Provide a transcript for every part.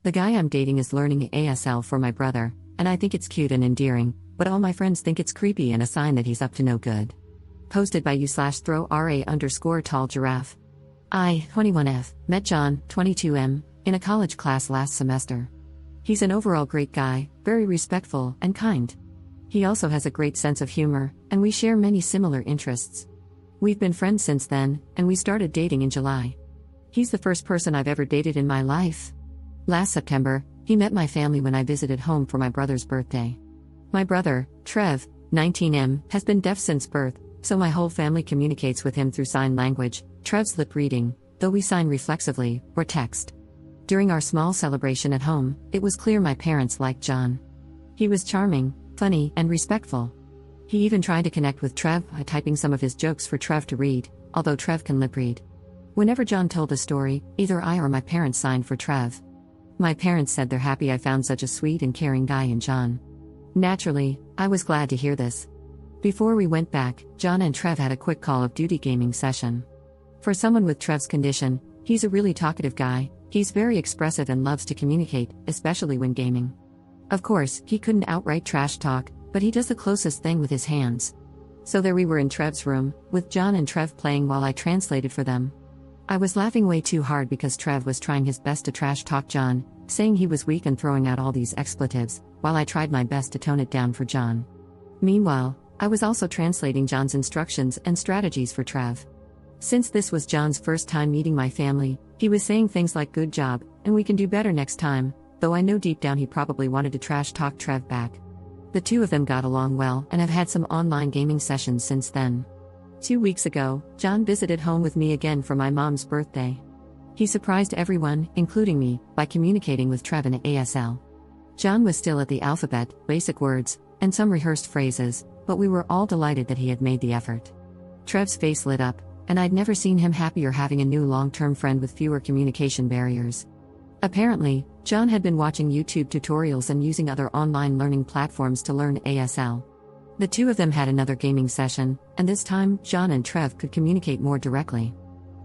The guy I'm dating is learning ASL for my brother, and I think it's cute and endearing, but all my friends think it's creepy and a sign that he's up to no good. Posted by u/throw_ra_tall giraffe. I, 21F, met John, 22M, in a college class last semester. He's an overall great guy, very respectful and kind. He also has a great sense of humor, and we share many similar interests. We've been friends since then, and we started dating in July. He's the first person I've ever dated in my life. Last September, he met my family when I visited home for my brother's birthday. My brother, Trev, 19M, has been deaf since birth, so my whole family communicates with him through sign language, Trev's lip reading, though we sign reflexively, or text. During our small celebration at home, it was clear my parents liked John. He was charming, funny, and respectful. He even tried to connect with Trev by typing some of his jokes for Trev to read, although Trev can lip read. Whenever John told a story, either I or my parents signed for Trev. My parents said they're happy I found such a sweet and caring guy in John. Naturally, I was glad to hear this. Before we went back, John and Trev had a quick Call of Duty gaming session. For someone with Trev's condition, he's a really talkative guy. He's very expressive and loves to communicate, especially when gaming. Of course, he couldn't outright trash talk, but he does the closest thing with his hands. So there we were in Trev's room, with John and Trev playing while I translated for them. I was laughing way too hard because Trev was trying his best to trash talk John, saying he was weak and throwing out all these expletives, while I tried my best to tone it down for John. Meanwhile, I was also translating John's instructions and strategies for Trev. Since this was John's first time meeting my family, he was saying things like "good job," and "we can do better next time," though I know deep down he probably wanted to trash talk Trev back. The two of them got along well and have had some online gaming sessions since then. 2 weeks ago, John visited home with me again for my mom's birthday. He surprised everyone, including me, by communicating with Trev in ASL. John was still at the alphabet, basic words, and some rehearsed phrases, but we were all delighted that he had made the effort. Trev's face lit up, and I'd never seen him happier having a new long-term friend with fewer communication barriers. Apparently, John had been watching YouTube tutorials and using other online learning platforms to learn ASL. The two of them had another gaming session, and this time, John and Trev could communicate more directly.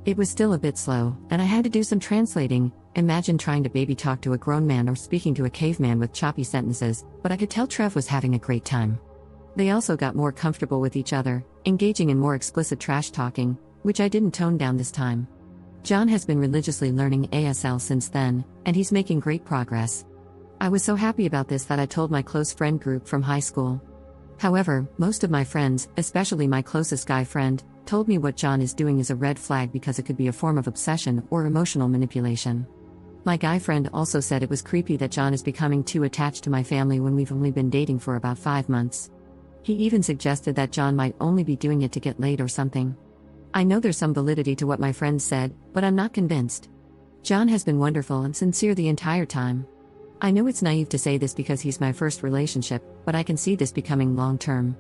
It was still a bit slow, and I had to do some translating. Imagine trying to baby talk to a grown man or speaking to a caveman with choppy sentences, but I could tell Trev was having a great time. They also got more comfortable with each other, engaging in more explicit trash talking, which I didn't tone down this time. John has been religiously learning ASL since then, and he's making great progress. I was so happy about this that I told my close friend group from high school. However, most of my friends, especially my closest guy friend, told me what John is doing is a red flag because it could be a form of obsession or emotional manipulation. My guy friend also said it was creepy that John is becoming too attached to my family when we've only been dating for about 5 months. He even suggested that John might only be doing it to get laid or something. I know there's some validity to what my friends said, but I'm not convinced. John has been wonderful and sincere the entire time. I know it's naive to say this because he's my first relationship, but I can see this becoming long-term.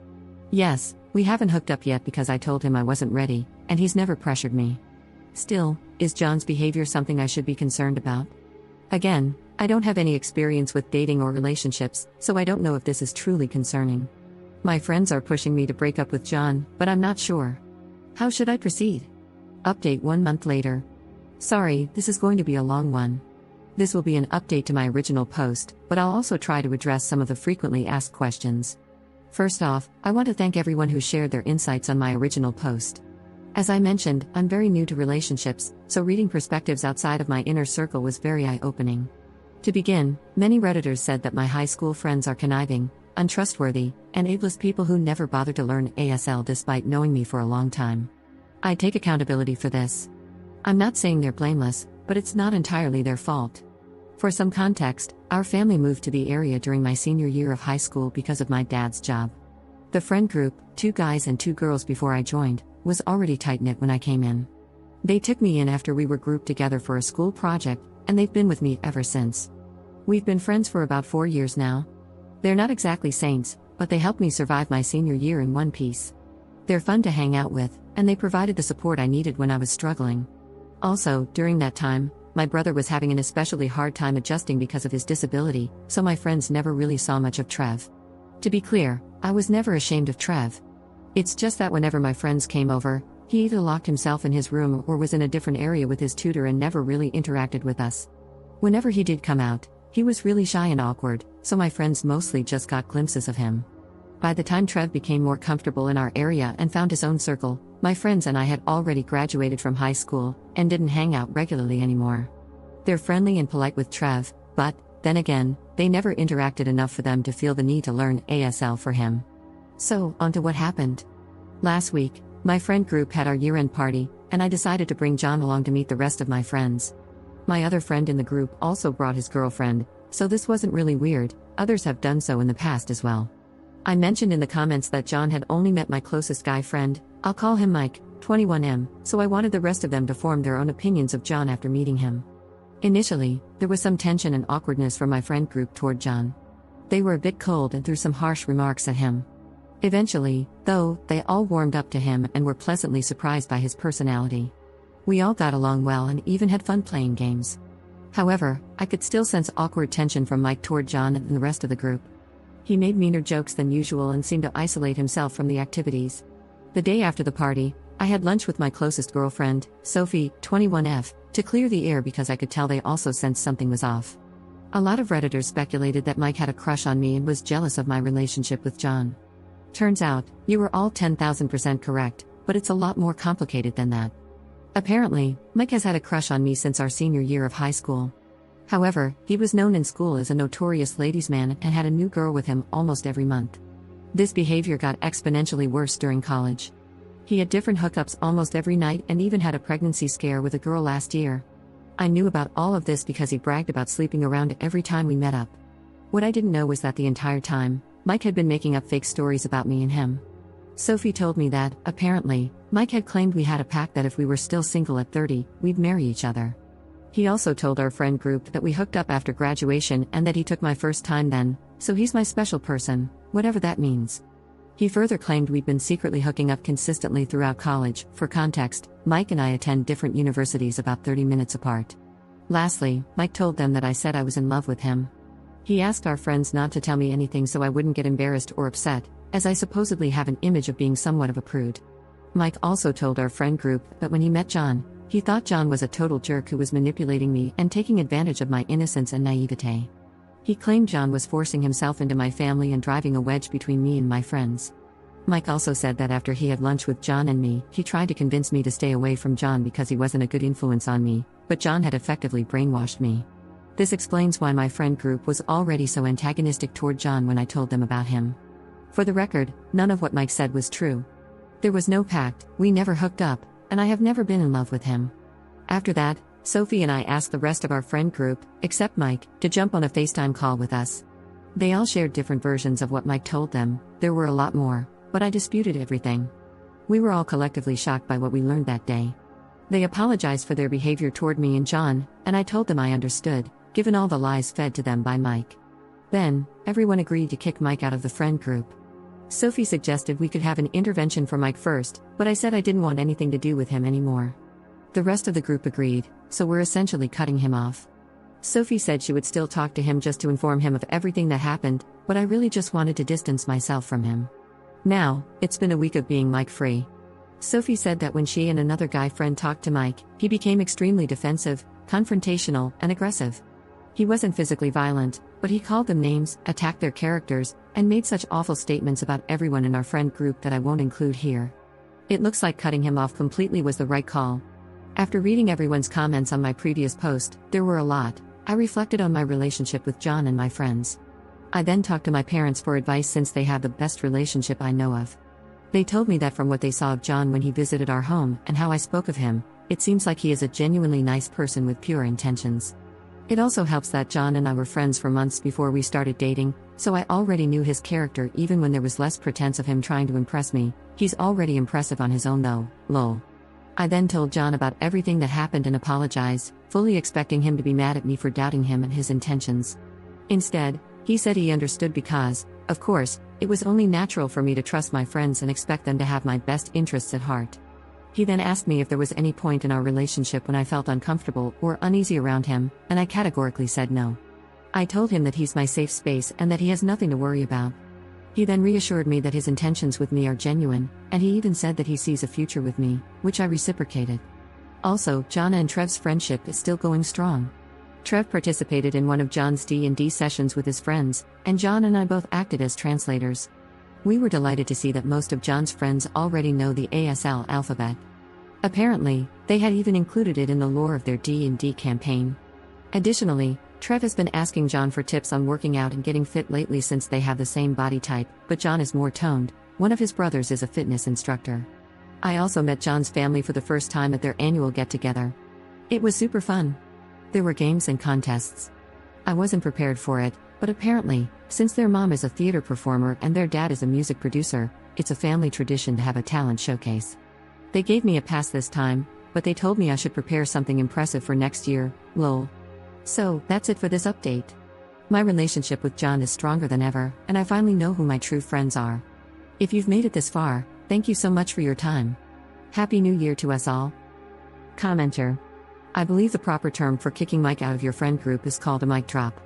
Yes, we haven't hooked up yet because I told him I wasn't ready, and he's never pressured me. Still, is John's behavior something I should be concerned about? Again, I don't have any experience with dating or relationships, so I don't know if this is truly concerning. My friends are pushing me to break up with John, but I'm not sure. How should I proceed? Update 1 month later. Sorry, this is going to be a long one. This will be an update to my original post, but I'll also try to address some of the frequently asked questions. First off, I want to thank everyone who shared their insights on my original post. As I mentioned, I'm very new to relationships, so reading perspectives outside of my inner circle was very eye-opening. To begin, many Redditors said that my high school friends are conniving, untrustworthy, and ableist people who never bothered to learn ASL despite knowing me for a long time. I take accountability for this. I'm not saying they're blameless, but it's not entirely their fault. For some context, our family moved to the area during my senior year of high school because of my dad's job. The friend group, 2 guys and 2 girls before I joined, was already tight-knit when I came in. They took me in after we were grouped together for a school project, and they've been with me ever since. We've been friends for about 4 years now. They're not exactly saints, but they helped me survive my senior year in one piece. They're fun to hang out with, and they provided the support I needed when I was struggling. Also, during that time, my brother was having an especially hard time adjusting because of his disability, so my friends never really saw much of Trev. To be clear, I was never ashamed of Trev. It's just that whenever my friends came over, he either locked himself in his room or was in a different area with his tutor and never really interacted with us. Whenever he did come out, he was really shy and awkward, so my friends mostly just got glimpses of him. By the time Trev became more comfortable in our area and found his own circle, my friends and I had already graduated from high school and didn't hang out regularly anymore. They're friendly and polite with Trev, but, then again, they never interacted enough for them to feel the need to learn ASL for him. So, on to what happened. Last week, my friend group had our year-end party, and I decided to bring John along to meet the rest of my friends. My other friend in the group also brought his girlfriend, so this wasn't really weird. Others have done so in the past as well. I mentioned in the comments that John had only met my closest guy friend, I'll call him Mike, 21M, so I wanted the rest of them to form their own opinions of John after meeting him. Initially, there was some tension and awkwardness from my friend group toward John. They were a bit cold and threw some harsh remarks at him. Eventually, though, they all warmed up to him and were pleasantly surprised by his personality. We all got along well and even had fun playing games. However, I could still sense awkward tension from Mike toward John and the rest of the group. He made meaner jokes than usual and seemed to isolate himself from the activities. The day after the party, I had lunch with my closest girlfriend, Sophie, 21F, to clear the air because I could tell they also sensed something was off. A lot of Redditors speculated that Mike had a crush on me and was jealous of my relationship with John. Turns out, you were all 10,000% correct, but it's a lot more complicated than that. Apparently, Mike has had a crush on me since our senior year of high school. However, he was known in school as a notorious ladies' man and had a new girl with him almost every month. This behavior got exponentially worse during college. He had different hookups almost every night and even had a pregnancy scare with a girl last year. I knew about all of this because he bragged about sleeping around every time we met up. What I didn't know was that the entire time, Mike had been making up fake stories about me and him. Sophie told me that, apparently, Mike had claimed we had a pact that if we were still single at 30, we'd marry each other. He also told our friend group that we hooked up after graduation and that he took my first time then, so he's my special person, whatever that means. He further claimed we'd been secretly hooking up consistently throughout college. For context, Mike and I attend different universities about 30 minutes apart. Lastly, Mike told them that I said I was in love with him. He asked our friends not to tell me anything so I wouldn't get embarrassed or upset, as I supposedly have an image of being somewhat of a prude. Mike also told our friend group that when he met John, he thought John was a total jerk who was manipulating me and taking advantage of my innocence and naivete. He claimed John was forcing himself into my family and driving a wedge between me and my friends. Mike also said that after he had lunch with John and me, he tried to convince me to stay away from John because he wasn't a good influence on me, but John had effectively brainwashed me. This explains why my friend group was already so antagonistic toward John when I told them about him. For the record, none of what Mike said was true. There was no pact, we never hooked up, and I have never been in love with him. After that, Sophie and I asked the rest of our friend group, except Mike, to jump on a FaceTime call with us. They all shared different versions of what Mike told them. There were a lot more, but I disputed everything. We were all collectively shocked by what we learned that day. They apologized for their behavior toward me and John, and I told them I understood, given all the lies fed to them by Mike. Then, everyone agreed to kick Mike out of the friend group. Sophie suggested we could have an intervention for Mike first, but I said I didn't want anything to do with him anymore. The rest of the group agreed, so we're essentially cutting him off. Sophie said she would still talk to him just to inform him of everything that happened, but I really just wanted to distance myself from him. Now, it's been a week of being Mike-free. Sophie said that when she and another guy friend talked to Mike, he became extremely defensive, confrontational, and aggressive. He wasn't physically violent, but he called them names, attacked their characters, and made such awful statements about everyone in our friend group that I won't include here. It looks like cutting him off completely was the right call. After reading everyone's comments on my previous post, there were a lot, I reflected on my relationship with John and my friends. I then talked to my parents for advice since they have the best relationship I know of. They told me that from what they saw of John when he visited our home and how I spoke of him, it seems like he is a genuinely nice person with pure intentions. It also helps that John and I were friends for months before we started dating, so I already knew his character even when there was less pretense of him trying to impress me. He's already impressive on his own though, lol. I then told John about everything that happened and apologized, fully expecting him to be mad at me for doubting him and his intentions. Instead, he said he understood because, of course, it was only natural for me to trust my friends and expect them to have my best interests at heart. He then asked me if there was any point in our relationship when I felt uncomfortable or uneasy around him, and I categorically said no. I told him that he's my safe space and that he has nothing to worry about. He then reassured me that his intentions with me are genuine, and he even said that he sees a future with me, which I reciprocated. Also, John and Trev's friendship is still going strong. Trev participated in one of John's D&D sessions with his friends, and John and I both acted as translators. We were delighted to see that most of John's friends already know the ASL alphabet. Apparently, they had even included it in the lore of their D&D campaign. Additionally, Trev has been asking John for tips on working out and getting fit lately since they have the same body type, but John is more toned. One of his brothers is a fitness instructor. I also met John's family for the first time at their annual get-together. It was super fun. There were games and contests. I wasn't prepared for it, but apparently, since their mom is a theater performer and their dad is a music producer, it's a family tradition to have a talent showcase. They gave me a pass this time, but they told me I should prepare something impressive for next year, lol. So, that's it for this update. My relationship with John is stronger than ever, and I finally know who my true friends are. If you've made it this far, thank you so much for your time. Happy New Year to us all. Commenter. I believe the proper term for kicking Mike out of your friend group is called a mic drop.